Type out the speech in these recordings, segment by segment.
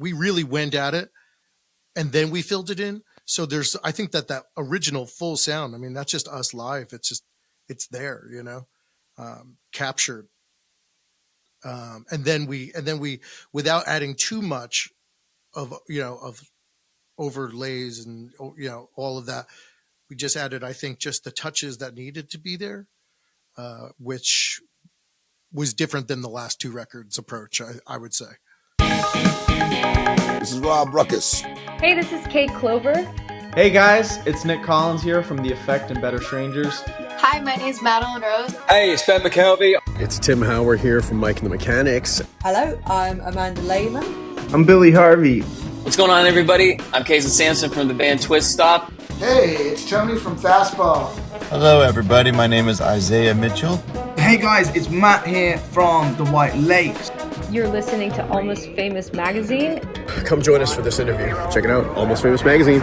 we really went at it and then we filled it in. So I think that original full sound, I mean, that's just us live. It's there, captured. And then we, without adding too much of overlays and, all of that, we just added, I think, just the touches that needed to be there, which was different than the last two records approach, I would say. This is Rob Ruckus. Hey, this is Kate Clover. Hey guys, it's Nick Collins here from The Effect and Better Strangers. Hi, my name is Madeline Rose. Hey, it's Ben McKelvey. It's Tim Howard here from Mike and the Mechanics. Hello, I'm Amanda Lehman. I'm Billy Harvey. What's going on, everybody? I'm Casey Sampson from the band Twist Stop. Hey, it's Tony from Fastball. Hello, everybody. My name is Isaiah Mitchell. Hey, guys, it's Matt here from the White Lakes. You're listening to Almost Famous Magazine. Come join us for this interview. Check it out, Almost Famous Magazine.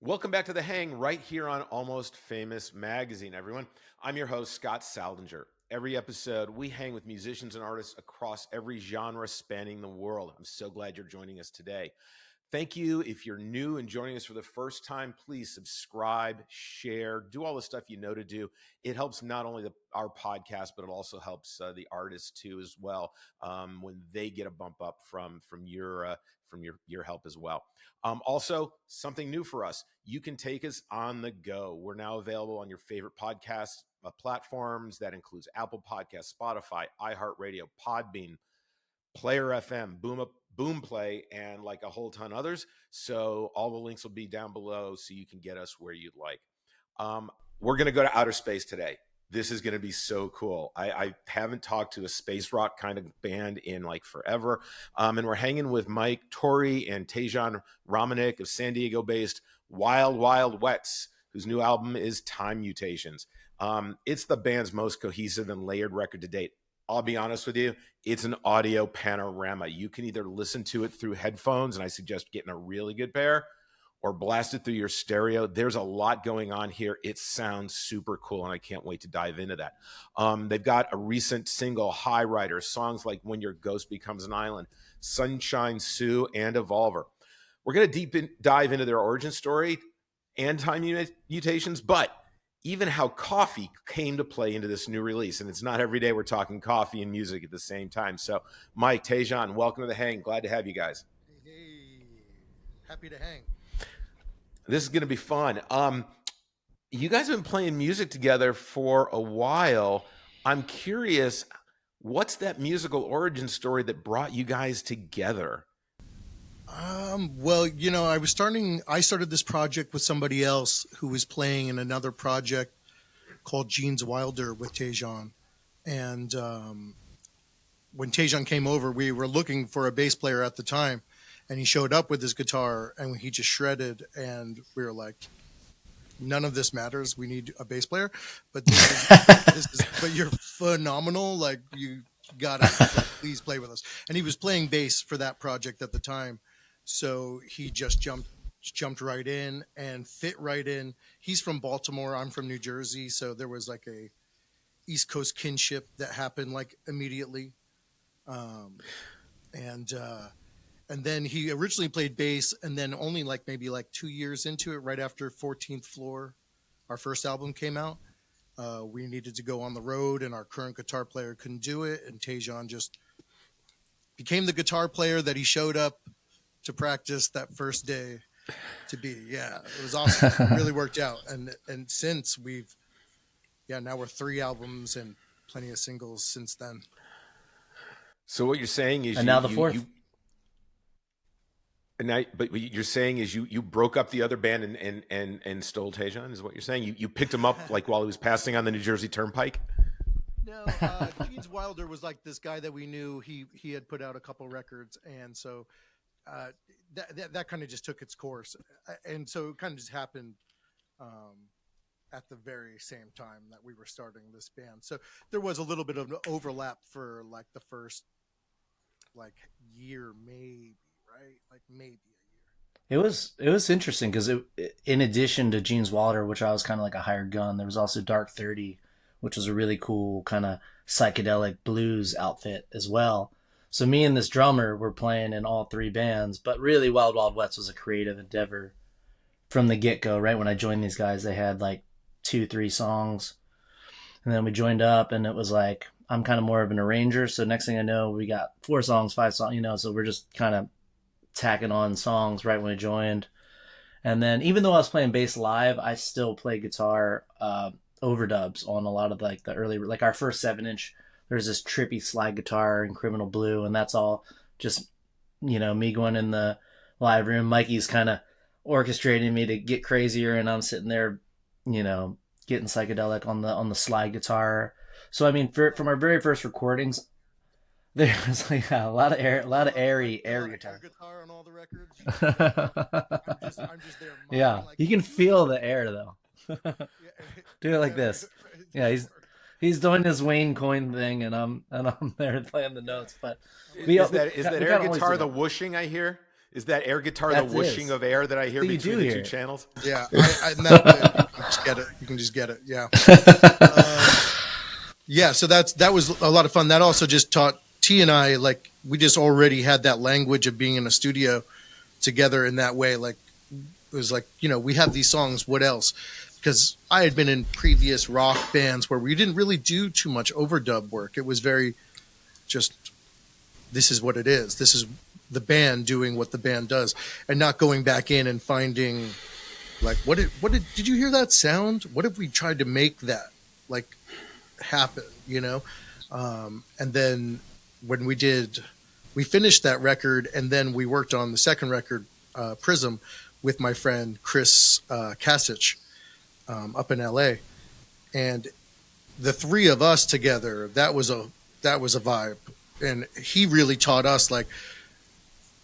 Welcome back to The Hang right here on Almost Famous Magazine, everyone. I'm your host, Scott Saldinger. Every episode, we hang with musicians and artists across every genre spanning the world. I'm so glad you're joining us today. Thank you. If you're new and joining us for the first time, please subscribe, share, do all the stuff you know to do. It helps not only our podcast, but it also helps the artists too as well when they get a bump up from your help as well. Also, something new for us. You can take us on the go. We're now available on your favorite podcast platforms. That includes Apple Podcasts, Spotify, iHeartRadio, Podbean, Player FM, Boomplay, and like a whole ton others. So all the links will be down below so you can get us where you'd like. We're going to go to outer space today. This is going to be so cool. I haven't talked to a space rock kind of band in like forever. And we're hanging with Mike, Turi, and Taejon Romanik of San Diego-based Wild Wild Wets, whose new album is Time Mutations. It's the band's most cohesive and layered record to date. I'll be honest with you, it's an audio panorama. You can either listen to it through headphones, and I suggest getting a really good pair, or blast it through your stereo. There's a lot going on here. It sounds super cool, and I can't wait to dive into that. They've got a recent single, High Rider, songs like When Your Ghost Becomes an Island, Sunshine Sue, and Evolver. We're going to dive into their origin story and Time Mutations, but even how coffee came to play into this new release. And it's not every day we're talking coffee and music at the same time. So, Mike, Taejon, welcome to The Hang. Glad to have you guys. Hey, happy to hang. This is going to be fun. You guys have been playing music together for a while. I'm curious, what's that musical origin story that brought you guys together? Well, I started this project with somebody else who was playing in another project called Genes Wilder with Taejon. And when Taejon came over, we were looking for a bass player at the time, and he showed up with his guitar and he just shredded. And we were like, none of this matters. We need a bass player, but but you're phenomenal. Like, you gotta please play with us. And he was playing bass for that project at the time. So he just jumped right in and fit right in. He's from Baltimore. I'm from New Jersey. So there was like a East Coast kinship that happened like immediately. And then he originally played bass, and then only maybe 2 years into it, right after 14th Floor, our first album came out, we needed to go on the road, and our current guitar player couldn't do it. And Taejon just became the guitar player that he showed up to practice that first day to be. Yeah, it was awesome. It really worked out. And since now we're 3 albums and plenty of singles since then. So what you're saying is, and now the fourth. But what you're saying is you broke up the other band and stole Taejon, is what you're saying? You picked him up while he was passing on the New Jersey Turnpike? No, Genes Wilder was like this guy that we knew. He had put out a couple records, and so that kind of just took its course, and so it kind of just happened at the very same time that we were starting this band. So there was a little bit of an overlap for the first year, maybe, right? Maybe a year. It was interesting because in addition to Genes Wilder, which I was kind of like a hired gun, there was also Dark 30, which was a really cool kind of psychedelic blues outfit as well. So me and this drummer were playing in all three bands, but really Wild Wild Wets was a creative endeavor from the get-go. Right when I joined these guys, they had like 2-3 songs, and then we joined up, and it was like, I'm kind of more of an arranger, so next thing I know, we got 4 songs, 5 songs, so we're just kind of tacking on songs right when I joined. And then even though I was playing bass live, I still play guitar overdubs on a lot of like the early, like our first 7-inch. There's this trippy slide guitar in Criminal Blue, and that's all just me going in the live room. Mikey's kind of orchestrating me to get crazier, and I'm sitting there getting psychedelic on the slide guitar. So I mean, from our very first recordings, there was like a lot of airy guitar. Guitar on all the records. I'm just there. Yeah, like, you can feel the air though. Do it like this. Yeah, he's doing his Wayne Coyne thing, and I'm there playing the notes. But is that air guitar the whooshing I hear? Is that air guitar the whooshing of air that I hear between the 2 channels? Yeah, you can just get it. Yeah. Yeah, so that was a lot of fun. That also just taught T and I, like, we just already had that language of being in a studio together in that way. Like, it was like, we have these songs, what else? Because I had been in previous rock bands where we didn't really do too much overdub work. It was very just, this is what it is. This is the band doing what the band does, and not going back in and finding, like, did you hear that sound? What if we tried to make that, like, happen, and then when we finished that record, and then we worked on the second record, Prism, with my friend Chris Kasich up in LA, and the 3 of us together, that was a vibe, and he really taught us, like,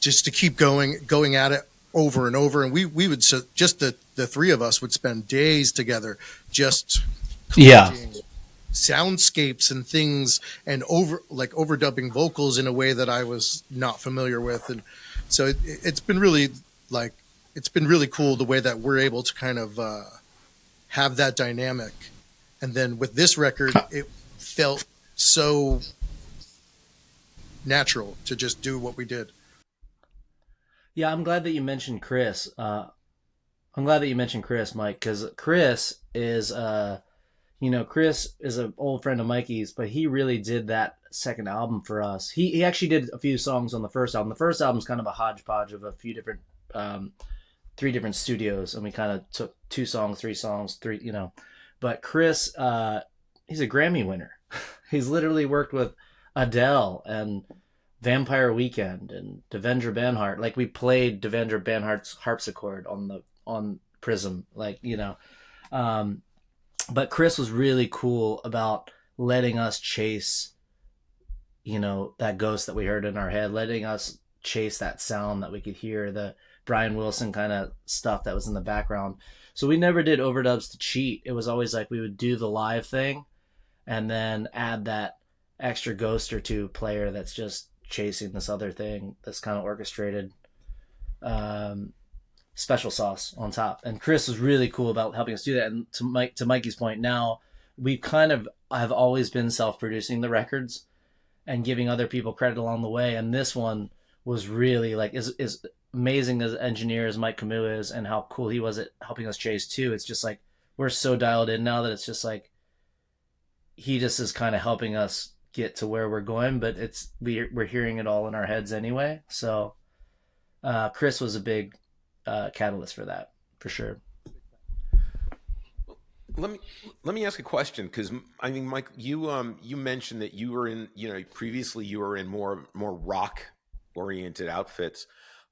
just to keep going at it over and over, and we would just the 3 of us would spend days together just collecting soundscapes and things, and overdubbing vocals in a way that I was not familiar with. And so it's been really cool the way that we're able to kind of have that dynamic. And then with this record, it felt so natural to just do what we did. Yeah, I'm glad that you mentioned Chris. Mike, because Chris is Chris is an old friend of Mikey's, but he really did that second album for us. He actually did a few songs on the first album. The first album is kind of a hodgepodge of a few different, 3 different studios, and we kind of took 2 songs, 3 songs, 3, But Chris, he's a Grammy winner. He's literally worked with Adele and Vampire Weekend and Devendra Banhart. Like, we played Devendra Banhart's harpsichord on Prism, but Chris was really cool about letting us chase, that ghost that we heard in our head, letting us chase that sound that we could hear, the Brian Wilson kind of stuff that was in the background. So we never did overdubs to cheat. It was always like we would do the live thing and then add that extra ghost or 2 player that's just chasing this other thing that's kind of orchestrated, special sauce on top. And Chris was really cool about helping us do that. And to Mikey's point, now we kind of have always been self-producing the records and giving other people credit along the way. And this one was really like, is amazing as an engineer as Mike Camus is, and how cool he was at helping us chase too. It's just like, we're so dialed in now that it's just like, he just is kind of helping us get to where we're going, but we're hearing it all in our heads anyway. So Chris was a big catalyst for that, for sure. Let me ask a question, because I mean, Mike, you mentioned that you were in, previously you were in more rock oriented outfits.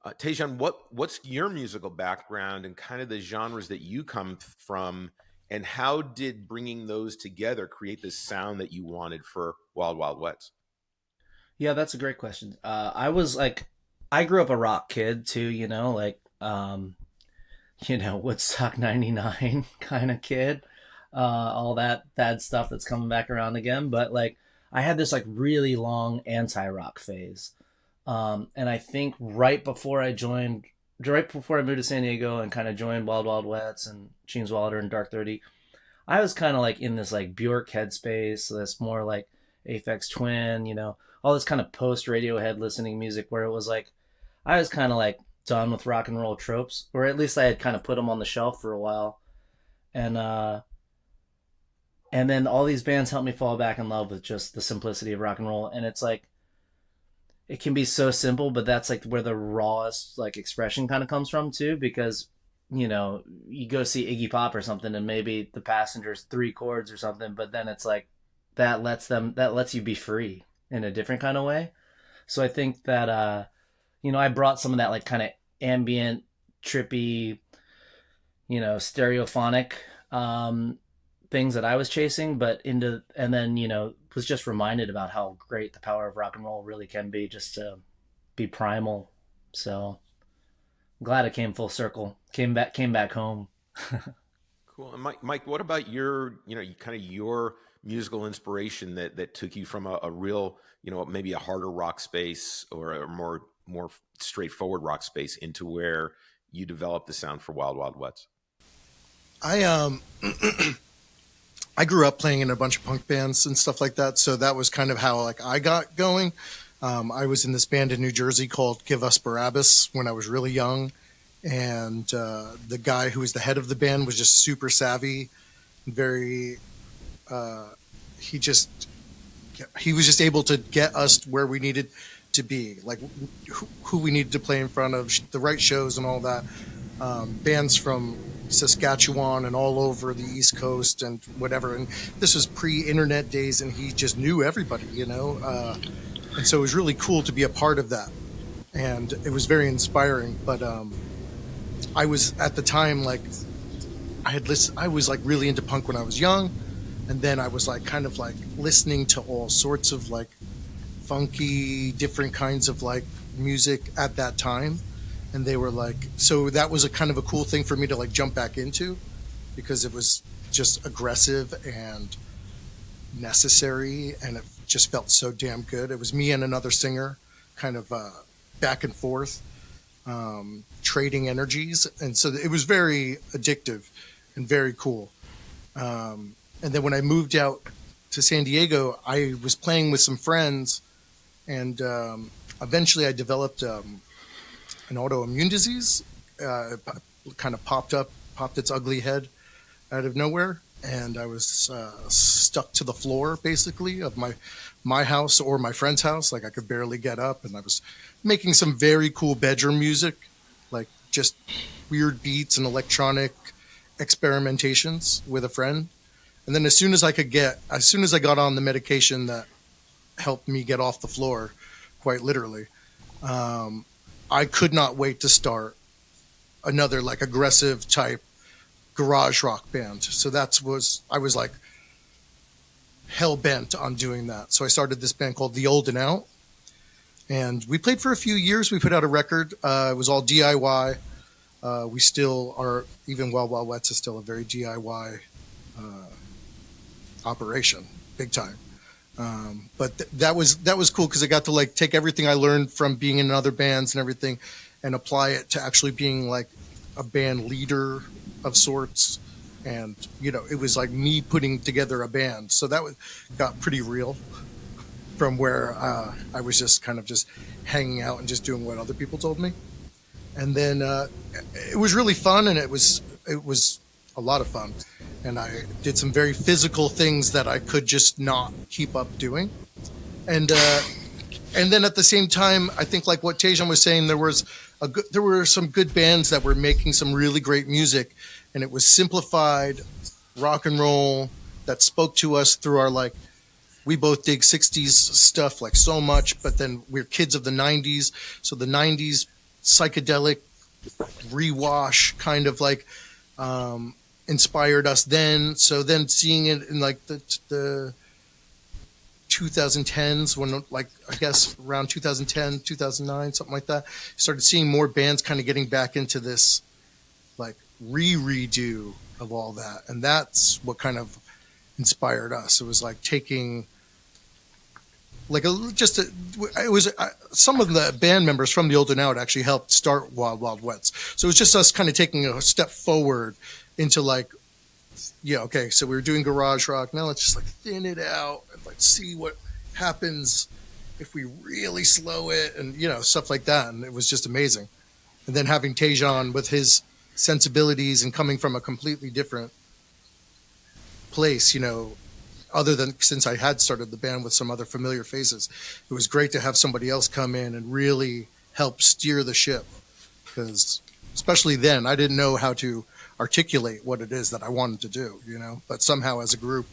Taejon, what's your musical background and kind of the genres that you come from, and how did bringing those together create this sound that you wanted for Wild Wild Wets? Yeah, that's a great question. I grew up a rock kid too, Woodstock 99 kind of kid, all that bad stuff that's coming back around again. But like, I had this like really long anti-rock phase. And I think right before I moved to San Diego and kind of joined Wild Wild Wets and Jeans Wilder and Dark 30, I was kind of like in this like Bjork headspace. So that's more like Aphex Twin, you know, all this kind of post Radiohead listening music where it was like, I was kind of like done with rock and roll tropes, or at least I had kind of put them on the shelf for a while. And then all these bands helped me fall back in love with just the simplicity of rock and roll. And it's like, it can be so simple, but that's like where the rawest like expression kind of comes from too, because, you know, you go see Iggy Pop or something and maybe the Passengers 3 chords or something, but then it's like that lets you be free in a different kind of way. So I think that, you know, I brought some of that like kind of ambient, trippy, you know, stereophonic, things that I was chasing, and then, you know, was just reminded about how great the power of rock and roll really can be, just to be primal. So I'm glad it came full circle, came back home. Cool. And Mike, what about your musical inspiration that took you from a real, you know, maybe a harder rock space or a more straightforward rock space into where you developed the sound for Wild Wild Wets? I grew up playing in a bunch of punk bands and stuff like that, so that was kind of how like I got going. I was in this band in New Jersey called Give Us Barabbas when I was really young, and the guy who was the head of the band was just super savvy, very. He was just able to get us where we needed to be, like who we needed to play in front of, the right shows and all that. Bands from Saskatchewan and all over the East Coast and whatever. And this was pre-internet days, and he just knew everybody, you know. And so it was really cool to be a part of that, and it was very inspiring. But I was at the time like I was like really into punk when I was young, and then I was like kind of like listening to all sorts of like funky, different kinds of like music at that time. And they were like, so that was a kind of a cool thing for me to like jump back into, because it was just aggressive and necessary, and it just felt so damn good. It was me and another singer kind of back and forth, trading energies. And so it was very addictive and very cool. And then when I moved out to San Diego, I was playing with some friends, and eventually I developed an autoimmune disease. It kind of popped its ugly head out of nowhere, and I was stuck to the floor basically of my house or my friend's house. Like I could barely get up, and I was making some very cool bedroom music, like just weird beats and electronic experimentations with a friend. And then as soon as I got on the medication that helped me get off the floor, quite literally, I could not wait to start another like aggressive type garage rock band. So I was like hell bent on doing that. So I started this band called The Old and Out, and we played for a few years. We put out a record. It was all DIY. We still are, even Wild Wild Wets is still a very DIY operation, big time. But that was cool, because I got to like take everything I learned from being in other bands and everything and apply it to actually being like a band leader of sorts. And, you know, it was like me putting together a band. So that got pretty real from where I was just kind of just hanging out and just doing what other people told me. And then it was really fun, and it was a lot of fun. And I did some very physical things that I could just not keep up doing. And then at the same time, I think like what Taejon was saying, there were some good bands that were making some really great music, and it was simplified rock and roll that spoke to us through our like, we both dig 60s stuff like so much, but then we're kids of the 90s. So the 90s psychedelic rewash kind of like inspired us then. So then seeing it in like the 2010s, when like I guess around 2010, 2009, something like that, started seeing more bands kind of getting back into this like redo of all that. And that's what kind of inspired us. It was like taking like some of the band members from The Old and Out actually helped start Wild Wild Wets. So it was just us kind of taking a step forward into like, yeah, okay, so we were doing garage rock. Now let's just like thin it out and like see what happens if we really slow it, and stuff like that. And it was just amazing. And then having Taejon with his sensibilities and coming from a completely different place, other than since I had started the band with some other familiar faces, it was great to have somebody else come in and really help steer the ship. Because especially then, I didn't know how to articulate what it is that I wanted to do, but somehow as a group,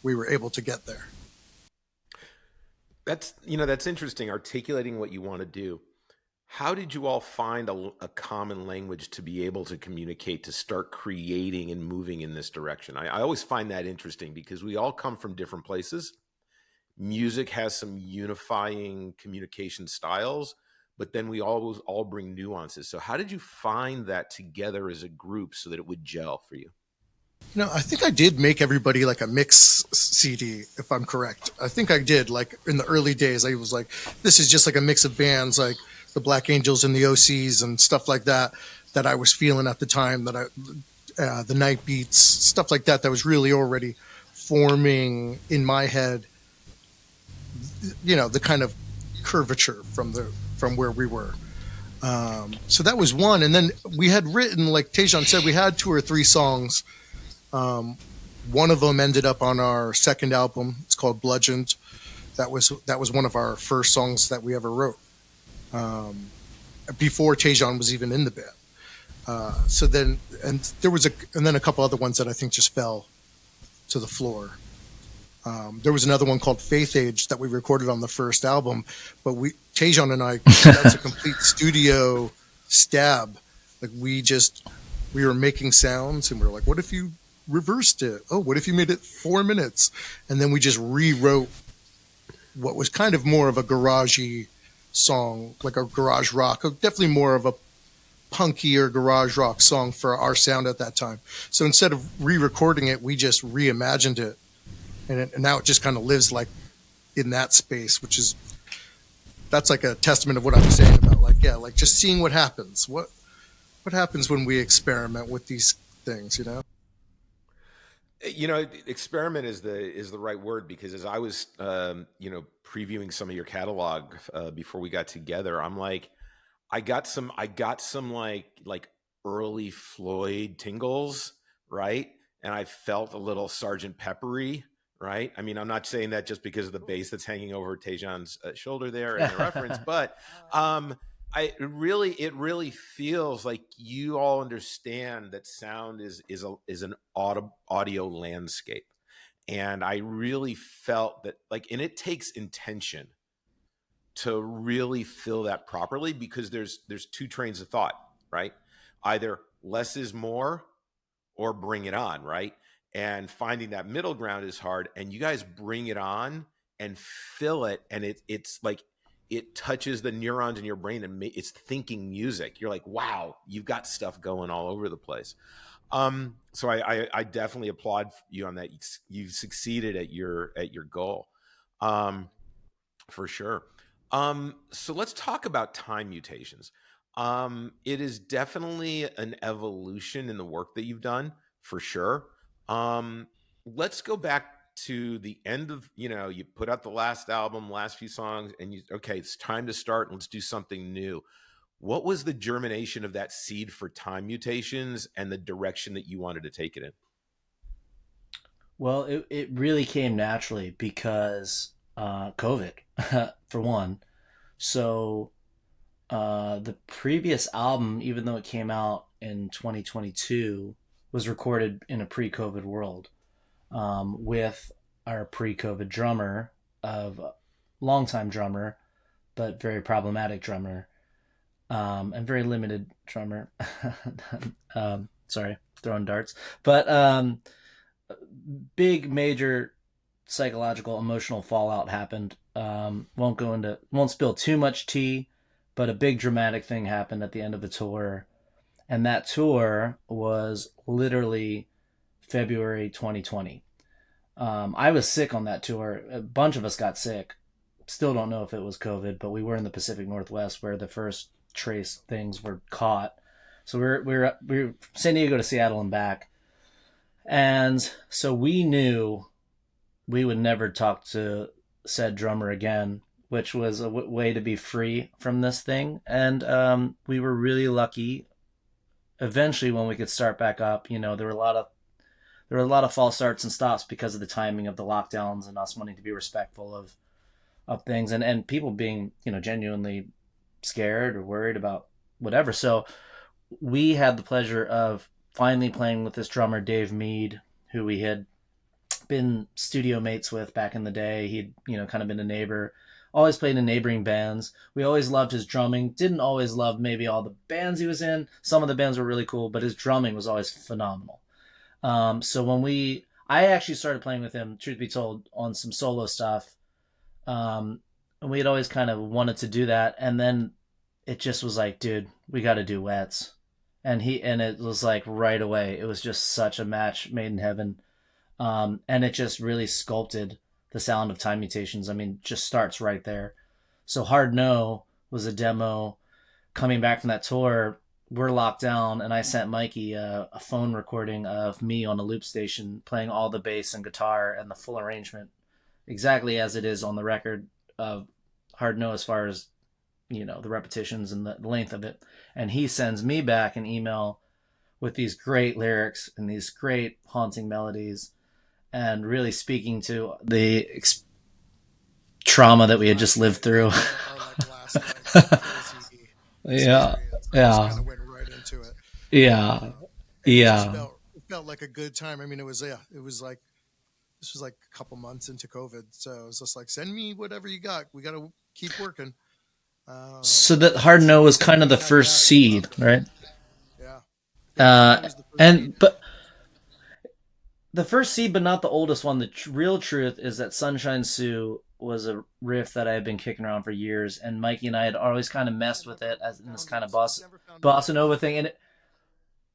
we were able to get there. That's interesting, articulating what you want to do. How did you all find a common language to be able to communicate, to start creating and moving in this direction? I always find that interesting because we all come from different places. Music has some unifying communication styles, but then we always all bring nuances. So how did you find that together as a group so that it would gel for you? I think I did make everybody like a mix CD, if I'm correct. I think I did. Like in the early days, I was like, this is just like a mix of bands like the Black Angels and the OCs and stuff like that I was feeling at the time, the Night Beats, stuff like that was really already forming in my head, the kind of curvature from where we were. So that was one. And then we had written, like Taejon said, we had 2 or 3 songs. One of them ended up on our second album. It's called Bludgeoned. That was one of our first songs that we ever wrote, before Taejon was even in the band. So then a couple other ones that I think just fell to the floor. There was another one called Faith Age that we recorded on the first album, but Taejon and I, that's a complete studio stab. Like we were making sounds and we were like, what if you reversed it? Oh, what if you made it 4 minutes? And then we just rewrote what was kind of more of a garagey song, like a garage rock, definitely more of a punkier garage rock song for our sound at that time. So instead of re-recording it, we just reimagined it. And now it just kind of lives like in that space, that's like a testament of what I was saying about like just seeing what happens. What happens when we experiment with these things, Experiment is the right word, because as I was, previewing some of your catalog before we got together, I'm like, I got some like early Floyd tingles, right? And I felt a little Sergeant Peppery, right? I mean, I'm not saying that just because of the bass that's hanging over Taejon's shoulder there in the reference, but it really feels like you all understand that sound is an audio landscape. And I really felt that and it takes intention to really fill that properly, because there's 2 trains of thought, right? Either less is more or bring it on, right? And finding that middle ground is hard, and you guys bring it on and fill it. And it's like, it touches the neurons in your brain and it's thinking music. You're like, wow, you've got stuff going all over the place. So I definitely applaud you on that. You've succeeded at your goal, for sure. So let's talk about Time Mutations. It is definitely an evolution in the work that you've done, for sure. Let's go back to the end of, you put out the last album, last few songs, and it's time to start. Let's do something new. What was the germination of that seed for Time Mutations and the direction that you wanted to take it in? Well, it really came naturally because COVID, for one. So the previous album, even though it came out in 2022, was recorded in a pre-COVID world, with our pre-COVID drummer, longtime drummer, but very problematic drummer, and very limited drummer. Sorry, throwing darts. But big, major psychological, emotional fallout happened. Won't spill too much tea, but a big dramatic thing happened at the end of the tour. And that tour was literally February 2020. I was sick on that tour. A bunch of us got sick. Still don't know if it was COVID, but we were in the Pacific Northwest where the first trace things were caught. So we're San Diego to Seattle and back. And so we knew we would never talk to said drummer again, which was a way to be free from this thing. And we were really lucky. Eventually, when we could start back up, there were a lot of false starts and stops because of the timing of the lockdowns and us wanting to be respectful of things, and people being, genuinely scared or worried about whatever. So we had the pleasure of finally playing with this drummer, Dave Mead, who we had been studio mates with back in the day. He'd, kind of been a neighbor, always played in neighboring bands. We always loved his drumming. Didn't always love maybe all the bands he was in. Some of the bands were really cool, but his drumming was always phenomenal. So I actually started playing with him, truth be told, on some solo stuff. And we had always kind of wanted to do that. And then it just was like, dude, we got to do Wets. And it was like right away, it was just such a match made in heaven. And it just really sculpted the sound of Time Mutations. I mean, just starts right there. So Hard No was a demo coming back from that tour. We're locked down, and I sent Mikey a phone recording of me on a loop station playing all the bass and guitar and the full arrangement exactly as it is on the record of Hard No, as far as, the repetitions and the length of it. And he sends me back an email with these great lyrics and these great haunting melodies, and really speaking to the trauma that we had just lived through. Yeah. Kind of went right into it. Yeah. It felt like a good time. I mean, it was like, this was like a couple months into COVID. So it was just like, send me whatever you got. We got to keep working. So that Hard No was kind of the first seed, right? Yeah. But the first seed, but not the oldest one. The real truth is that Sunshine Sue was a riff that I had been kicking around for years, and Mikey and I had always kind of messed with it as in this kind of bossa nova thing, and it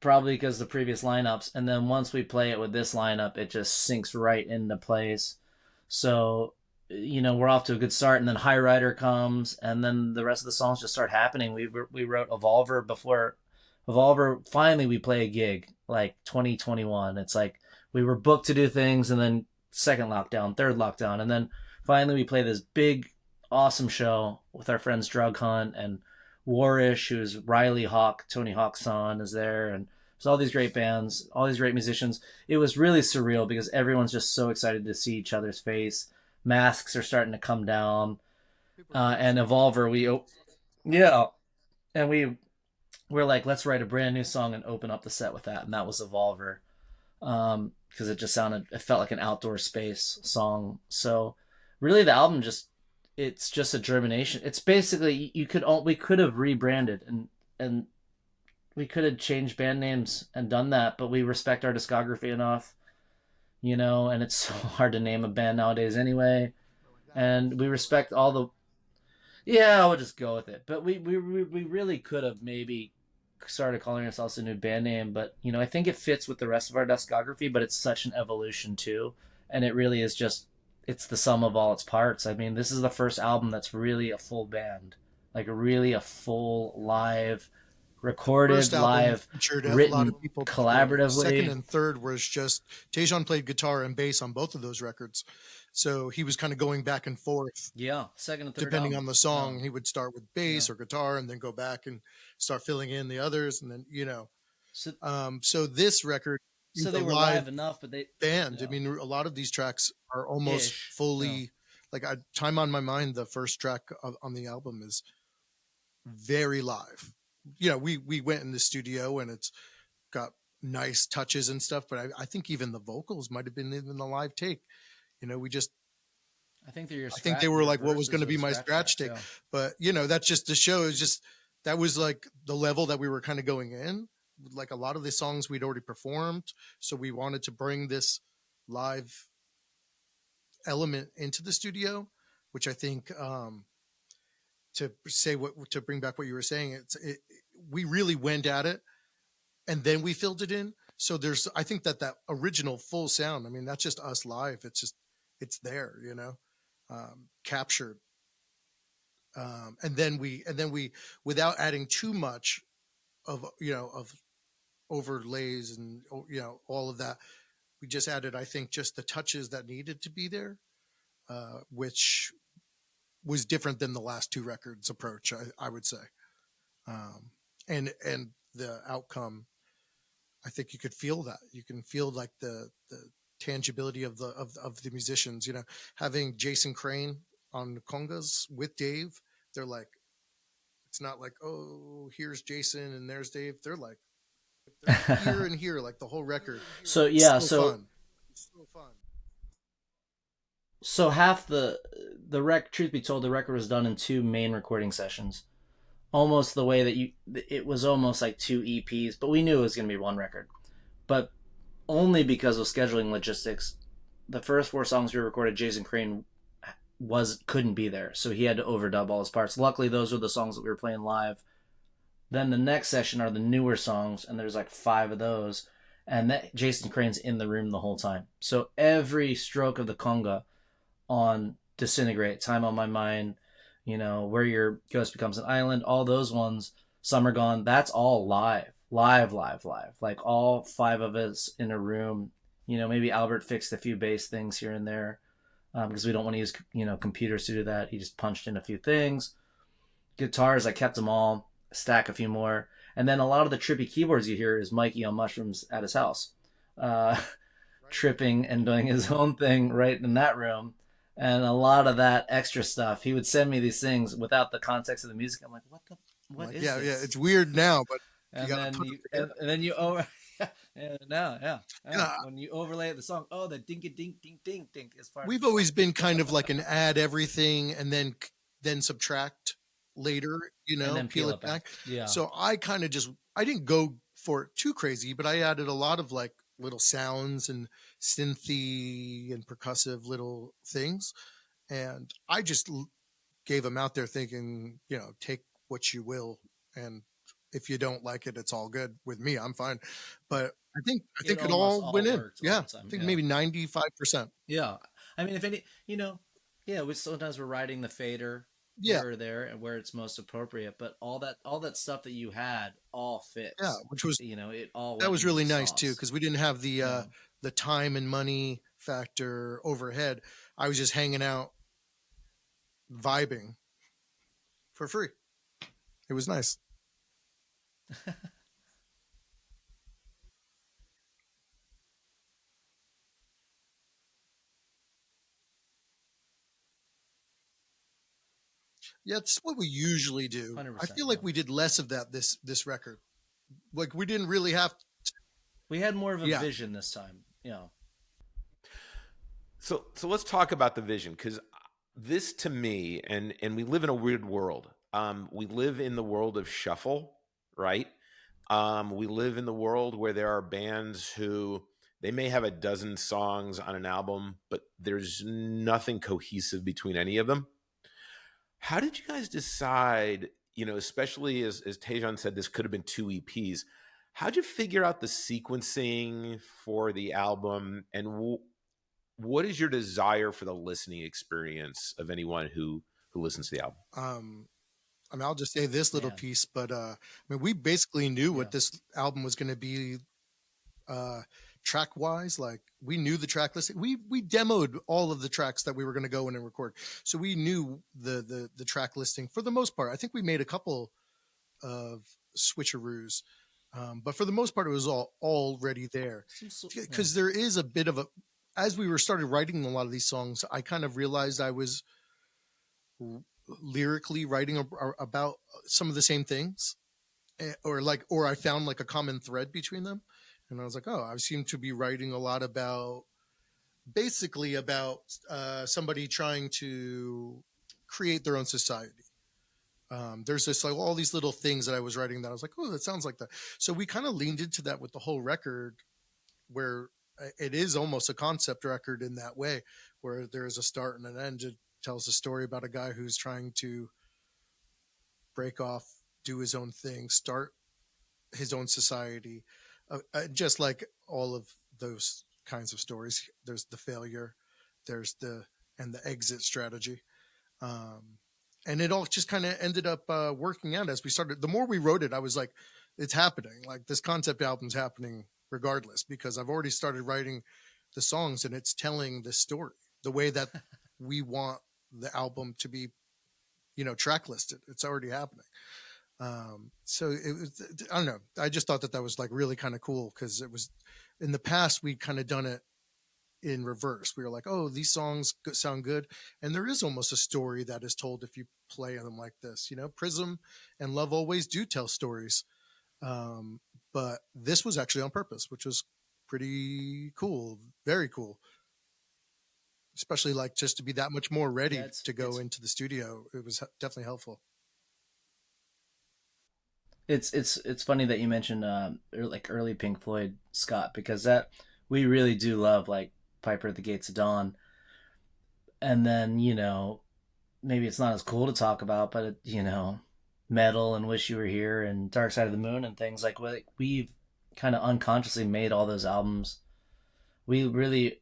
probably because the previous lineups. And then once we play it with this lineup, it just sinks right into place. So, we're off to a good start, and then High Rider comes, and then the rest of the songs just start happening. We wrote Evolver before Evolver. Finally, we play a gig like 2021. It's like we were booked to do things, and then second lockdown, third lockdown, and then finally we play this big, awesome show with our friends Drug Hunt and Warish, who's Riley Hawk, Tony Hawk's son, is there, and there's all these great bands, all these great musicians. It was really surreal because everyone's just so excited to see each other's face. Masks are starting to come down, and Evolver, and we're like, let's write a brand new song and open up the set with that, and that was Evolver, because it felt like an outdoor space song. So really, the album it's just a germination. It's basically we could have rebranded and we could have changed band names and done that, but we respect our discography enough, and it's so hard to name a band nowadays anyway. And we respect all the, we'll just go with it. But we really could have maybe started calling ourselves a new band name, but I think it fits with the rest of our discography, but it's such an evolution too. And it really is it's the sum of all its parts. I mean, this is the first album that's really a full band, like really a full live, recorded, live, written, a lot of people collaboratively. Second and third was just Taejon played guitar and bass on both of those records, so he was kind of going back and forth. Yeah, second and third. Depending on the song, he would start with bass or guitar, and then go back and start filling in the others, and then So this record. So they were live enough, but they band. I mean, a lot of these tracks are almost fully like Time on My Mind. The first track on the album is very live. We went in the studio and it's got nice touches and stuff, but I think even the vocals might have been even the live take. I think they were like, what was going to be my scratch take? But that's just to show. It's just that was like the level that we were kind of going in. Like a lot of the songs we'd already performed, so we wanted to bring this live element into the studio, which I think to bring back what you were saying, we really went at it and then we filled it in. So I think that original full sound, I mean, that's just us live. It's there, captured. And then we, without adding too much of overlays and all of that, we just added, I think, just the touches that needed to be there. which was different than the last two records approach, I would say. And the outcome, I think you could feel that. You can feel like the tangibility of the musicians, having Jason Crane on congas with Dave. They're like, it's not like, oh, here's Jason and there's Dave. They're like here and here, like the whole record. So fun. So fun. So half the truth be told, the record was done in 2 main recording sessions, almost the way that it was almost like 2 EPs, but we knew it was going to be 1 record. But only because of scheduling logistics, the first 4 songs we recorded, Jason Crane couldn't be there, so he had to overdub all his parts. Luckily, those were the songs that we were playing live. Then the next session are the newer songs, and there's like 5 of those, and Jason Crane's in the room the whole time. So every stroke of the conga on Disintegrate, Time on My Mind, Where Your Ghost Becomes an Island, all those ones, Summer Gone, that's all live. Like all 5 of us in a room. Maybe Albert fixed a few bass things here and there, because we don't want to use computers to do that. He just punched in a few things. Guitars, I kept them all, stack a few more. And then a lot of the trippy keyboards you hear is Mikey on mushrooms at his house, tripping and doing his own thing right in that room. And a lot of that extra stuff, he would send me these things without the context of the music. I'm like, what is this? Yeah, it's weird now, but then you when you overlay the song, the dink it dink dink dink dink is far. We've always been kind of like an add everything and then subtract later, and then peel it back. Yeah. So I kind of I didn't go for it too crazy, but I added a lot of like little sounds and synthy and percussive little things, and I just gave them out there thinking, take what you will, and if you don't like it, it's all good with me. I'm fine. But I think it all went in. Yeah. I think maybe 95%. Yeah. I mean, if any, sometimes we're riding the fader here or there and where it's most appropriate, but all that stuff that you had all fits. Yeah. Which was, it all, that was really nice too. Cause we didn't have the time and money factor overhead. I was just hanging out, vibing for free. It was nice. Yeah, it's what we usually do. I feel like we did less of that this record. Like we didn't really have to. We had more of a vision this time. Yeah. So let's talk about the vision, because this to me, and we live in a weird world. We live in the world of shuffle, right? We live in the world where there are bands who they may have a dozen songs on an album, but there's nothing cohesive between any of them. How did you guys decide, especially as Taejon said, this could have been 2 EPs. How'd you figure out the sequencing for the album, and what is your desire for the listening experience of anyone who listens to the album? I mean, I'll just say this little piece, but we basically knew what this album was going to be track wise. Like we knew the track listing. We demoed all of the tracks that we were going to go in and record, so we knew the track listing for the most part. I think we made a couple of switcheroos, but for the most part, it was all already there. Because there is a bit of as we started writing a lot of these songs, I kind of realized I was lyrically writing about some of the same things, or I found like a common thread between them, and I was like, I seem to be writing a lot about somebody trying to create their own society. There's just like all these little things that I was writing that I was like, that sounds like that. So we kind of leaned into that with the whole record, where it is almost a concept record in that way, where there is a start and an end. It tells a story about a guy who's trying to break off, do his own thing, start his own society. Just like all of those kinds of stories, there's the failure, there's the exit strategy. And it all just kind of ended up working out as we started. The more we wrote it, I was like, it's happening. Like this concept album's happening regardless, because I've already started writing the songs and it's telling the story the way that we want the album to be, track listed. It's already happening. So it was, I don't know. I just thought that was like really kind of cool, because it was, in the past we kind of done it in reverse. We were like, oh, these songs sound good, and there is almost a story that is told if you play them like this. Prism and Love Always do tell stories, but this was actually on purpose, which was pretty cool, very cool. Especially like just to be that much more ready to go into the studio. It was definitely helpful. It's funny that you mentioned like early Pink Floyd, Scott, because that we really do love, like Piper at the Gates of Dawn. And then, maybe it's not as cool to talk about, but Metal and Wish You Were Here and Dark Side of the Moon and things like we've kind of unconsciously made all those albums. We really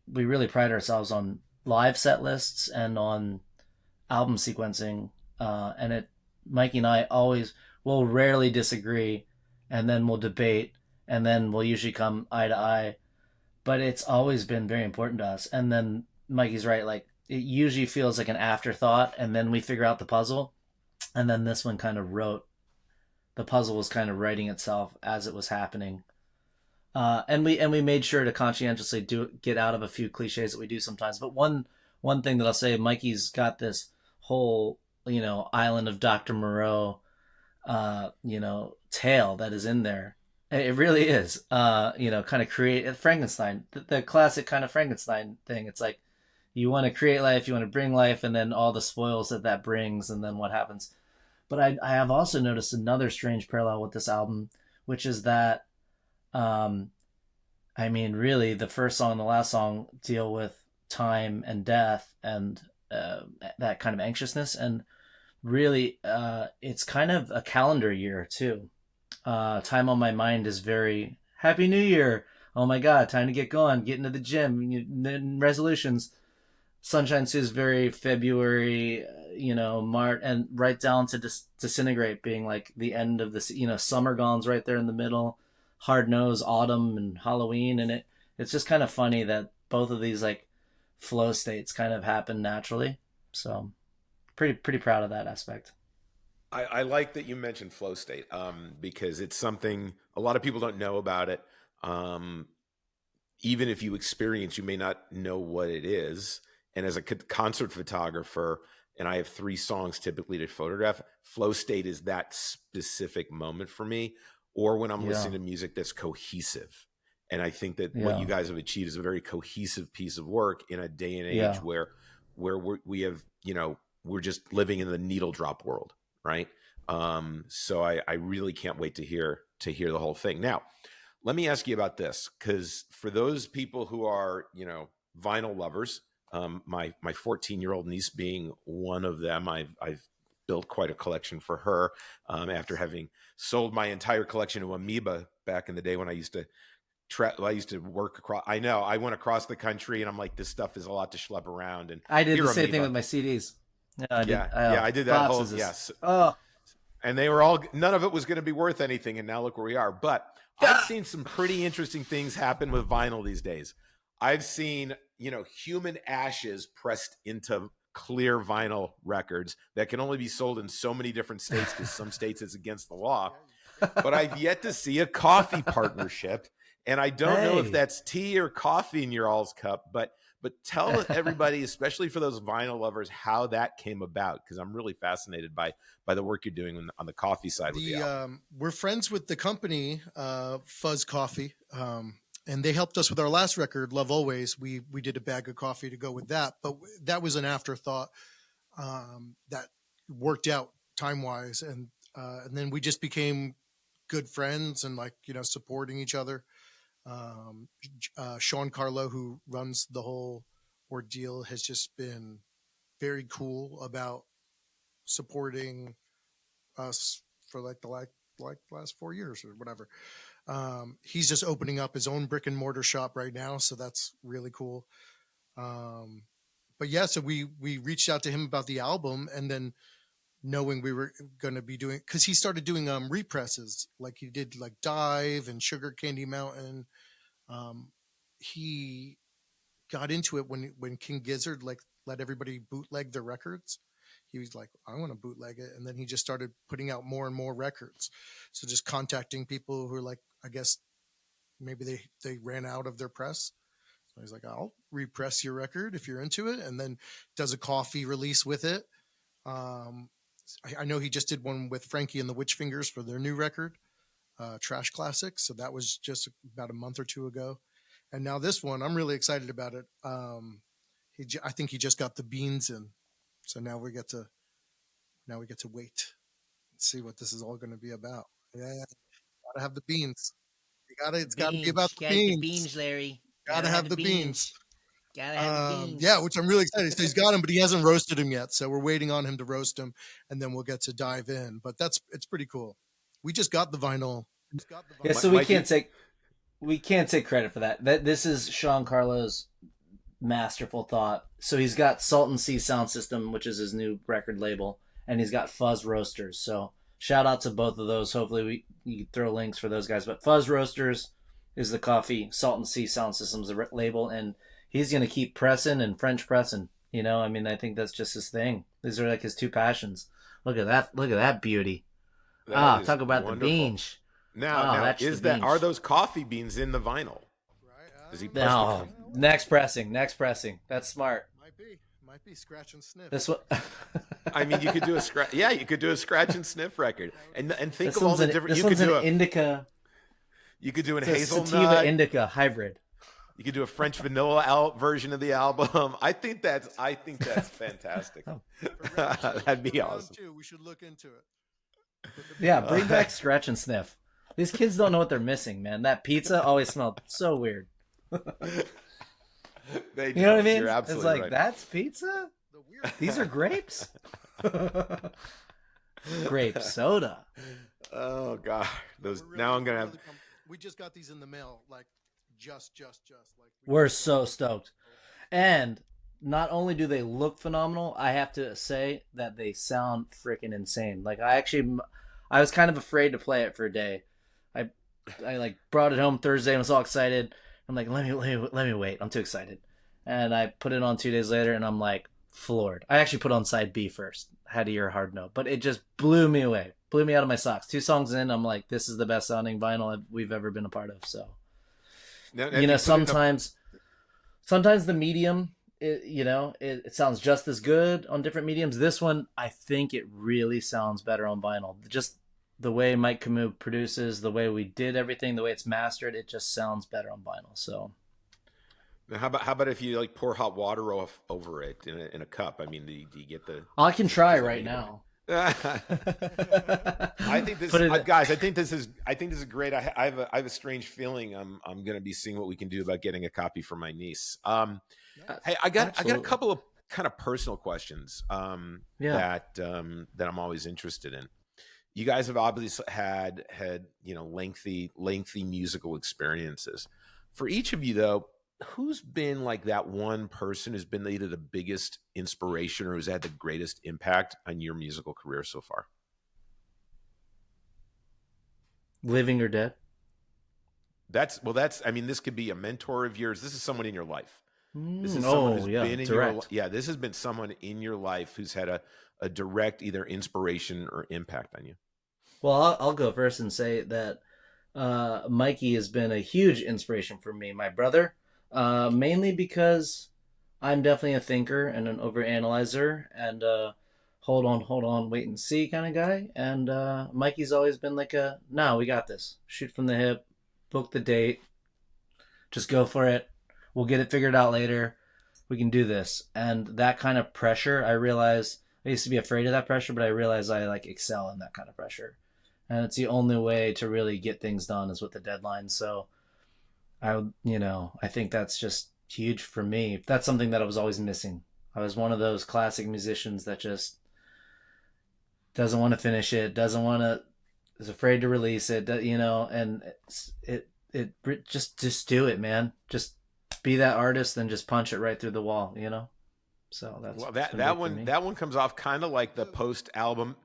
pride ourselves on live set lists and on album sequencing, and Mikey and I always will rarely disagree, and then we'll debate, and then we'll usually come eye to eye, but it's always been very important to us. And then Mikey's right, like it usually feels like an afterthought, and then we figure out the puzzle, and then this one kind of the puzzle was kind of writing itself as it was happening. And we made sure to conscientiously get out of a few cliches that we do sometimes. But one thing that I'll say, Mikey's got this whole Island of Dr. Moreau tale that is in there. It really is kind of create Frankenstein, the classic kind of Frankenstein thing. It's like you want to create life, you want to bring life, and then all the spoils that brings, and then what happens. But I have also noticed another strange parallel with this album, which is that really the first song and the last song deal with time and death and that kind of anxiousness, and really it's kind of a calendar year too. Time on My Mind is very Happy New Year, oh my god, time to get going, get into the gym, resolutions. Sunshine Sue's very February, March, and right down to Disintegrate being like the end of this, Summer Gone's right there in the middle, Hard Nose, Autumn, and Halloween. And it's just kind of funny that both of these like flow states kind of happen naturally. So pretty proud of that aspect. I like that you mentioned flow state, because it's something a lot of people don't know about it. Even if you experience, you may not know what it is. And as a concert photographer, and I have 3 songs typically to photograph, flow state is that specific moment for me. Or when I'm listening to music that's cohesive. And I think that what you guys have achieved is a very cohesive piece of work in a day and age where we have, we're just living in the needle drop world, right? So I really can't wait to hear the whole thing. Now, let me ask you about this, because for those people who are, vinyl lovers, my 14-year-old niece being one of them, I've built quite a collection for her, after having sold my entire collection to Amoeba back in the day when I used to work across. I know I went across the country, and I'm like, this stuff is a lot to schlep around. And I did the same thing with my CDs. I did that whole yes. Oh, and they were all, none of it was going to be worth anything, and now look where we are. But I've seen some pretty interesting things happen with vinyl these days. I've seen human ashes pressed into clear vinyl records that can only be sold in so many different states, because some states it's against the law. But I've yet to see a coffee partnership, and I don't know if that's tea or coffee in your all's cup, but tell everybody, especially for those vinyl lovers, how that came about, because I'm really fascinated by the work you're doing on the coffee side. We're friends with the company Fuzz Coffee, and they helped us with our last record, Love Always. We did a bag of coffee to go with that, but that was an afterthought that worked out time-wise, and then we just became good friends and supporting each other. Sean Carlo, who runs the whole ordeal, has just been very cool about supporting us for the last 4 years or whatever. He's just opening up his own brick and mortar shop right now, so that's really cool. But yeah, so we reached out to him about the album, and then knowing we were going to be doing, because he started doing represses, like he did Dive and Sugar Candy Mountain. He got into it when King Gizzard, let everybody bootleg their records. He was like, I want to bootleg it. And then he just started putting out more and more records. So just contacting people who are like, I guess maybe they ran out of their press. So he's like, I'll repress your record if you're into it. And then does a coffee release with it. I know he just did one with Frankie and the Witch Fingers for their new record, Trash Classics. So that was just about a month or two ago. And now this one, I'm really excited about it. I think he just got the beans in. So now we get to wait and see what this is all going to be about. Yeah, gotta have the beans. It's gotta be about the beans. The beans, Larry. Gotta have the beans. Gotta have the beans. Yeah, which I'm really excited. So he's got him, but he hasn't roasted him yet. So we're waiting on him to roast him, and then we'll get to dive in. But it's pretty cool. We just got the vinyl. Yeah, so we can't take credit for that. This is Sean Carlo's masterful thought. So he's got Salt and Sea Sound System, which is his new record label, and he's got Fuzz Roasters. So shout out to both of those. Hopefully you can throw links for those guys. But Fuzz Roasters is the coffee, Salt and Sea Sound System's the label, and he's going to keep pressing and French pressing. You know, I mean, I think that's just his thing. These are like his two passions. Look at that. Look at that beauty. Talk about wonderful. The beans. Now are those coffee beans in the vinyl? Does he no. Next pressing. That's smart. Might be scratch and sniff. This one. I mean, you could do a scratch. Yeah, you could do a scratch and sniff record, and think of all the different. This you one's could do an indica. You could do an it's hazelnut sativa indica hybrid. You could do a French vanilla version of the album. I think that's fantastic. That'd be awesome. We should look into it. Yeah, bring back scratch and sniff. These kids don't know what they're missing, man. That pizza always smelled so weird. You know what I mean? You're absolutely it's like, right. That's pizza? These are grapes? Grape soda. Oh, God. Now I'm going to have... We just got these in the mail, like, just. We're so stoked. And not only do they look phenomenal, I have to say that they sound freaking insane. Like, I was kind of afraid to play it for a day. I like brought it home Thursday and was all excited. I'm like, let me wait. I'm too excited. And I put it on 2 days later and I'm like floored. I actually put on side B first. Had to hear a hard note, but it just blew me away. Blew me out of my socks. 2 songs in, I'm like, this is the best sounding vinyl we've ever been a part of. So, now, sometimes the medium, it sounds just as good on different mediums. This one, I think it really sounds better on vinyl. Just the way Mike Camus produces, the way we did everything, the way it's mastered, it just sounds better on vinyl. So, now how about if you like pour hot water over it in a cup? I mean, do you get the? I can try right now. I think this, guys. I think this is great. I have a strange feeling. I'm going to be seeing what we can do about getting a copy for my niece. Hey, I got a couple of kind of personal questions. That I'm always interested in. You guys have obviously had lengthy musical experiences. For each of you, though, who's been like that one person who's been either the biggest inspiration or who's had the greatest impact on your musical career so far? Living or dead? I mean, this could be a mentor of yours. This is someone in your life. This is someone who's been in your life. Yeah, this has been someone in your life who's had a direct either inspiration or impact on you. Well, I'll go first and say that Mikey has been a huge inspiration for me, my brother, mainly because I'm definitely a thinker and an overanalyzer and hold on, wait and see kind of guy. And Mikey's always been like no, we got this. Shoot from the hip, book the date, just go for it. We'll get it figured out later. We can do this. And that kind of pressure, I realize I used to be afraid of that pressure, but I realize I like excel in that kind of pressure. And it's the only way to really get things done is with the deadline. So I think that's just huge for me. That's something that I was always missing. I was one of those classic musicians that just doesn't want to finish it, is afraid to release it, and just do it, man. Just be that artist and just punch it right through the wall, So that's that one comes off kind of like the post-album.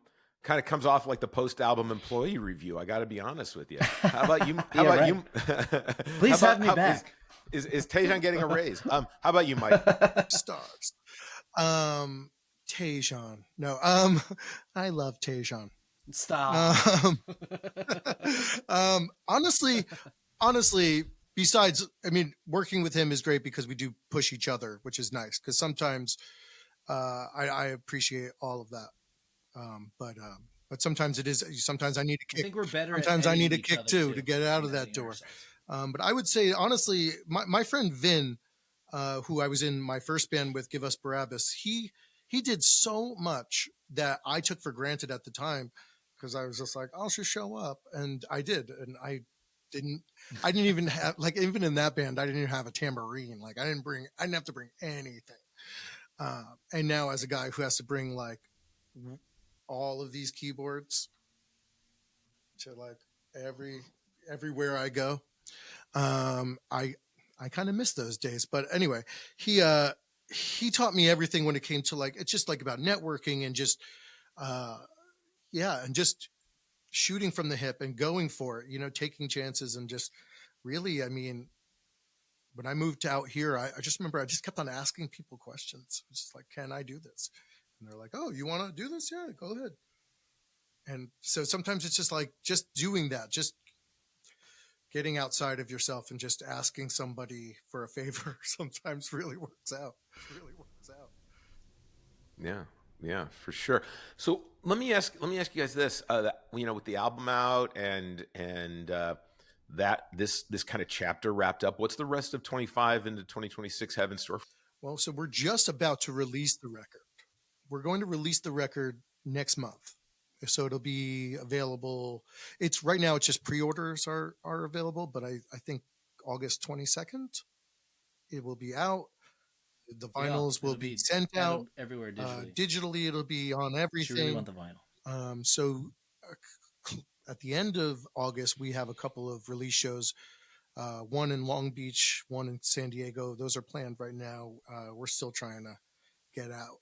Kind of comes off like the post-album employee review. I got to be honest with you. How about you? You? Please have me back. Is Taejon getting a raise? How about you, Mike? Stars. Taejon. No, I love Taejon. Stop. Honestly, besides, I mean, working with him is great because we do push each other, which is nice. Because sometimes I appreciate all of that, but sometimes it is. Sometimes I need a kick. I think we're better. Sometimes I need a kick too to get out of that door. But I would say honestly, my friend Vin, who I was in my first band with, Give Us Barabbas, he did so much that I took for granted at the time because I was just like, I'll just show up, and I did, and I didn't even have, like, even in that band I didn't even have a tambourine. Like I didn't have to bring anything. And now as a guy who has to bring like all of these keyboards to like everywhere I go, I kind of miss those days. But anyway, he taught me everything when it came to like, it's just like about networking and just and just shooting from the hip and going for it, taking chances, and just really, I mean, when I moved out here, I just remember I just kept on asking people questions. It's just like, can I do this? And they're like, oh, you want to do this? Yeah, go ahead. And so sometimes it's just like, just doing that, just getting outside of yourself and just asking somebody for a favor sometimes really works out. Yeah, for sure. So let me ask you guys this, with the album out and that this kind of chapter wrapped up, what's the rest of 25 into 2026 have in store? Well, so we're just about to release the record. We're going to release the record next month. So it'll be available. It's right now, it's just pre-orders are available, but I think August 22nd, it will be out. The vinyls will be sent out everywhere digitally. Digitally, it'll be on everything. She really want the vinyl. So at the end of August, we have a couple of release shows. One in Long Beach, one in San Diego. Those are planned right now. We're still trying to get out,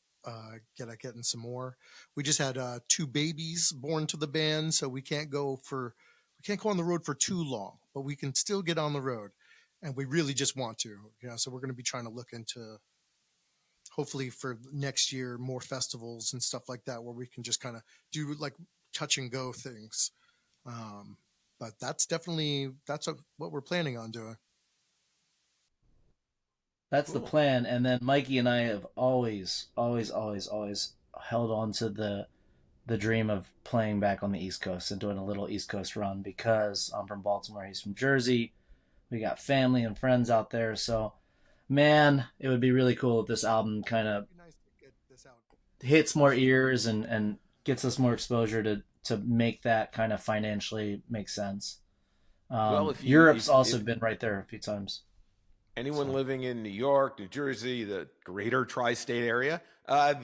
getting some more. We just had 2 babies born to the band, so we can't go on the road for too long, but we can still get on the road, and we really just want to. So we're going to be trying to look into, hopefully for next year, more festivals and stuff like that, where we can just kind of do like touch and go things. But that's what we're planning on doing. That's cool. The plan. And then Mikey and I have always held on to the dream of playing back on the East Coast and doing a little East Coast run, because I'm from Baltimore, he's from Jersey. We got family and friends out there. So, man, it would be really cool if this album kind of hits more ears and gets us more exposure to make that kind of financially make sense. Europe's also been right there a few times. Anyone living in New York, New Jersey, the greater tri-state area, as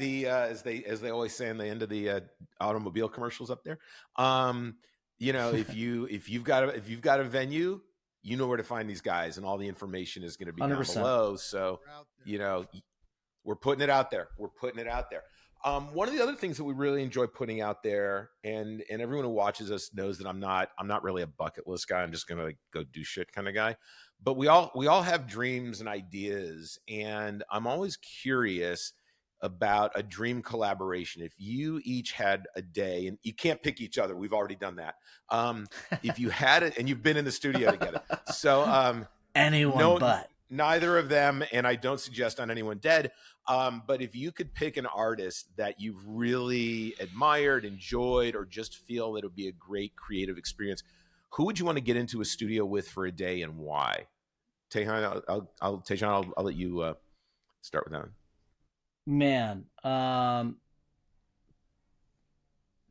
they always say in the end of the automobile commercials up there, if you've got a venue, you know where to find these guys, and all the information is going to be 100%. Down below. So, we're putting it out there. One of the other things that we really enjoy putting out there, and everyone who watches us knows that I'm not really a bucket list guy. I'm just going to like go do shit kind of guy. But we all have dreams and ideas, and I'm always curious about a dream collaboration. If you each had a day, and you can't pick each other, we've already done that. If you had it, and you've been in the studio together, so neither of them, and I don't suggest on anyone dead. But if you could pick an artist that you've really admired, enjoyed, or just feel that it would be a great creative experience, who would you want to get into a studio with for a day, and why? Taejon, I'll let you start with that. Man,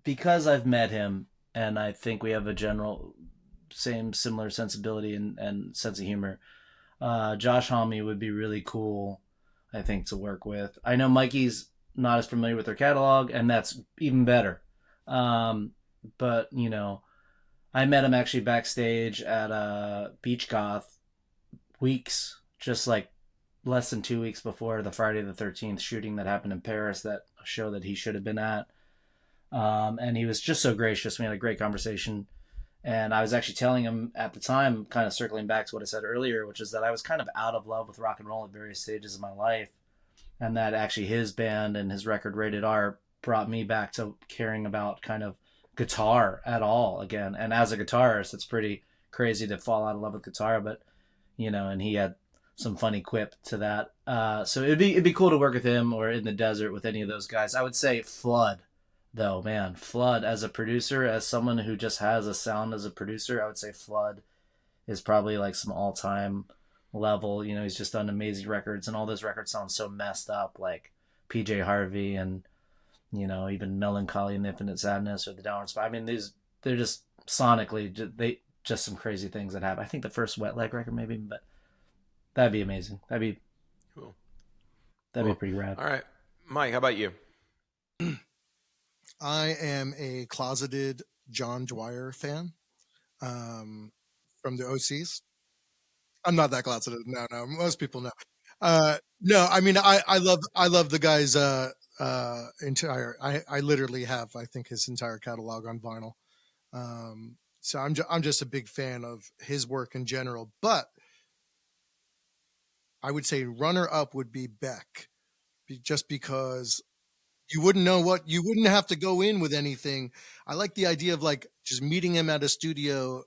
because I've met him, and I think we have a general similar sensibility and sense of humor. Josh Homme would be really cool, I think, to work with. I know Mikey's not as familiar with their catalog, and that's even better. But I met him actually backstage at Beach Goth weeks, just like less than 2 weeks before the Friday the 13th shooting that happened in Paris, that show that he should have been at. And he was just so gracious. We had a great conversation. And I was actually telling him at the time, kind of circling back to what I said earlier, which is that I was kind of out of love with rock and roll at various stages of my life. and that actually his band and his record Rated R brought me back to caring about kind of guitar at all again. And as a guitarist, it's pretty crazy to fall out of love with guitar, but and he had some funny quip to that. So it'd be cool to work with him or in the desert with any of those guys. I would say Flood, though, man. Flood as a producer, as someone who just has a sound as a producer, I would say Flood is probably like some all-time level. He's just done amazing records, and all those records sound so messed up, like PJ Harvey and even Melancholy and Infinite Sadness or The Downward Spiral. I mean, they're just sonically just some crazy things that happen. I think the first Wet Leg record maybe, but that'd be amazing. That'd be cool. That'd be pretty rad. All right, Mike, how about you? I am a closeted John Dwyer fan from the OCs. I'm not that closeted. No, most people know. No, I mean, I love the guy's entire. I literally have, I think, his entire catalog on vinyl. So I'm just a big fan of his work in general. But I would say runner up would be Beck, just because you wouldn't have to go in with anything. I like the idea of like just meeting him at a studio,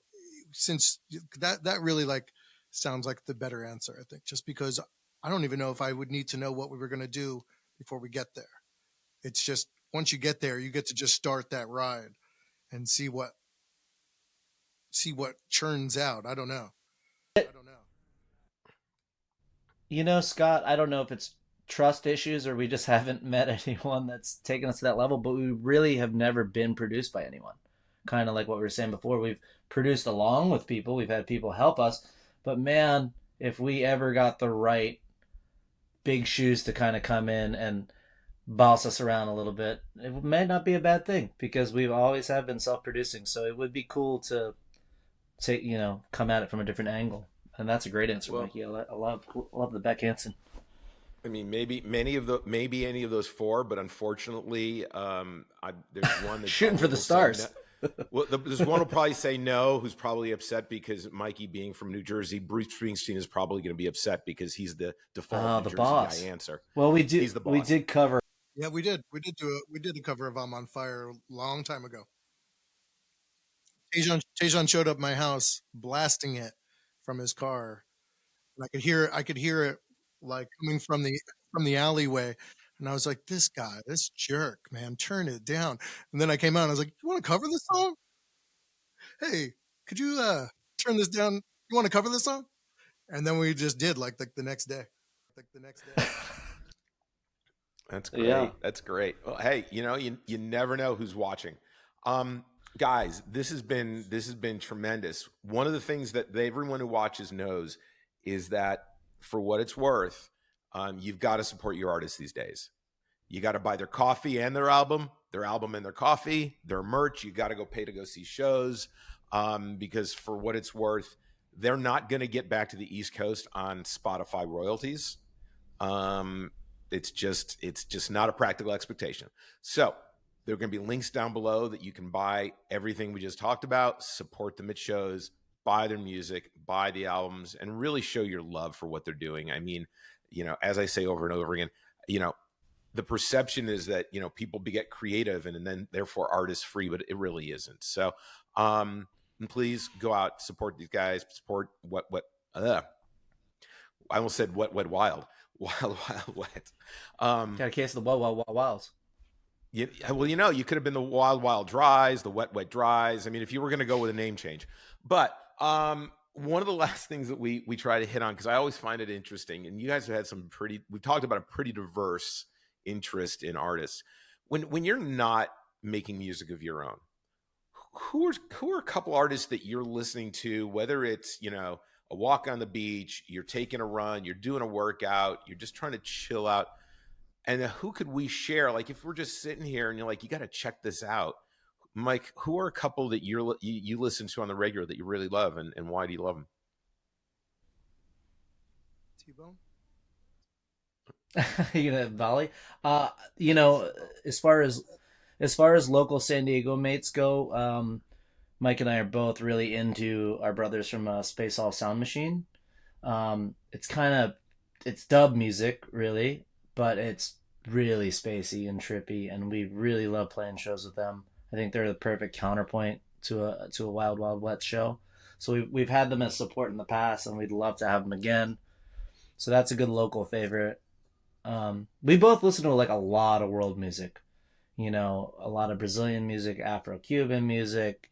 since that really like sounds like the better answer, I think, just because I don't even know if I would need to know what we were going to do before we get there. It's just, once you get there, you get to just start that ride and see what churns out. I don't know. Scott, I don't know if it's trust issues or we just haven't met anyone that's taken us to that level, but we really have never been produced by anyone. Kind of like what we were saying before. We've produced along with people. We've had people help us. But man, if we ever got the right big shoes to kind of come in and boss us around a little bit, it may not be a bad thing, because we've always have been self-producing. So it would be cool to take, come at it from a different angle. And that's a great answer, Mikey. I love the Beck Hansen. I mean, maybe any of those four, but unfortunately, there's one that's shooting for the stars. No. Well, there's one who'll probably say no, who's probably upset because Mikey, being from New Jersey, Bruce Springsteen is probably going to be upset because he's the default New Jersey boss guy answer. Well, we did cover. Yeah, we did a cover of "I'm on Fire" a long time ago. Taejon showed up at my house blasting it from his car, and I could hear it like coming from the alleyway, and I was like, this jerk, man, turn it down. And then I came out and I was like, you want to cover this song? Hey, could you turn this down? You want to cover this song? And then we just did like the next day. That's great. Yeah. That's great. Well, hey, you never know who's watching. Guys, this has been tremendous. One of the things that everyone who watches knows is that, for what it's worth, you've got to support your artists these days. You got to buy their coffee and their album and their coffee, their merch. You got to go see shows, because for what it's worth, they're not going to get back to the East Coast on Spotify royalties. It's just not a practical expectation. So there are going to be links down below that you can buy everything we just talked about, support them at shows, buy their music, buy the albums, and really show your love for what they're doing. I mean, as I say over and over again, the perception is that, people get creative and then therefore art is free, but it really isn't. So, please go out, support these guys, support I almost said wild, wild, wet. Got a case of the wild, wilds. Yeah, well, you could have been the wild, wild dries, the wet, wet dries. I mean, if you were going to go with a name change. But one of the last things that we try to hit on, because I always find it interesting, and you guys have had we've talked about a pretty diverse interest in artists. When you're not making music of your own, who are a couple artists that you're listening to, whether it's, a walk on the beach, you're taking a run, you're doing a workout, you're just trying to chill out. And who could we share? Like, if we're just sitting here and you're like, you got to check this out. Mike, who are a couple that you listen to on the regular that you really love, and why do you love them? T-Bone? You gonna volley? As far as local San Diego mates go, Mike and I are both really into our brothers from Space All Sound Machine. It's dub music, really, but it's really spacey and trippy, and we really love playing shows with them. I think they're the perfect counterpoint to a Wild Wild Wet show. So we've had them as support in the past, and we'd love to have them again. So that's a good local favorite. We both listen to like a lot of world music, a lot of Brazilian music, Afro-Cuban music,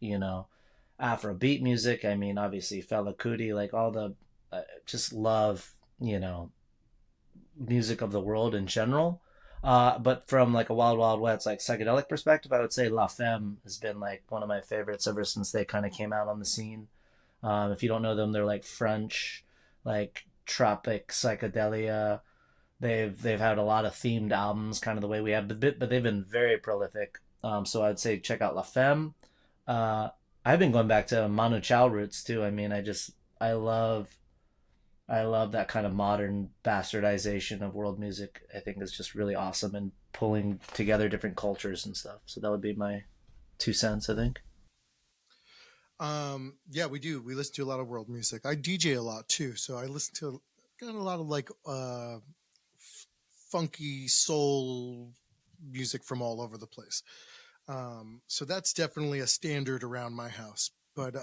Afrobeat music. I mean, obviously Fela Kuti, like all the, just love, music of the world in general. But from like a Wild Wild Wet's like psychedelic perspective, I would say La Femme has been like one of my favorites ever since they kind of came out on the scene. If you don't know them, they're like French, like tropic psychedelia. They've had a lot of themed albums, kind of the way we have, but they've been very prolific. So I'd say check out La Femme. I've been going back to Manu Chao roots too. I mean, I love that kind of modern bastardization of world music. I think is just really awesome and pulling together different cultures and stuff. So that would be my 2 cents, I think. Yeah, we do. We listen to a lot of world music. I DJ a lot too, so I listen to got a lot of like funky soul music from all over the place. So that's definitely a standard around my house. But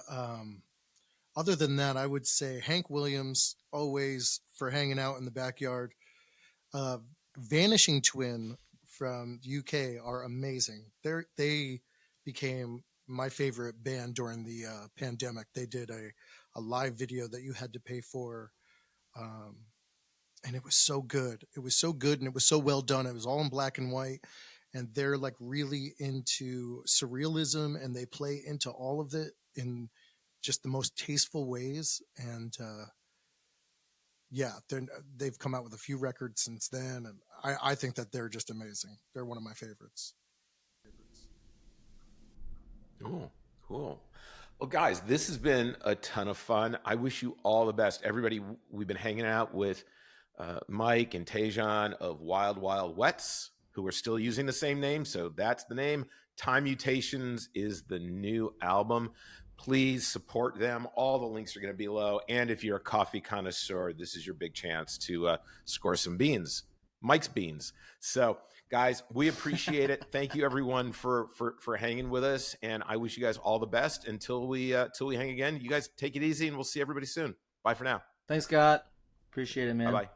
other than that, I would say Hank Williams, always for hanging out in the backyard. Vanishing Twin from UK are amazing. They became my favorite band during the pandemic. They did a live video that you had to pay for. And it was so good. It was so good, and it was so well done. It was all in black and white, and they're like really into surrealism, and they play into all of it in just the most tasteful ways. And yeah, they've come out with a few records since then, and I think that they're just amazing. They're one of my favorites. Oh, cool. Well, guys, this has been a ton of fun. I wish you all the best. Everybody, we've been hanging out with Mike and Taejon of Wild Wild Wets, who are still using the same name. So that's the name. Time Mutations is the new album. Please support them. All the links are going to be below. And if you're a coffee connoisseur, this is your big chance to score some beans, Mike's beans. So guys, we appreciate it. Thank you everyone for hanging with us. And I wish you guys all the best until we hang again. You guys take it easy, and we'll see everybody soon. Bye for now. Thanks, Scott. Appreciate it, man. Bye-bye.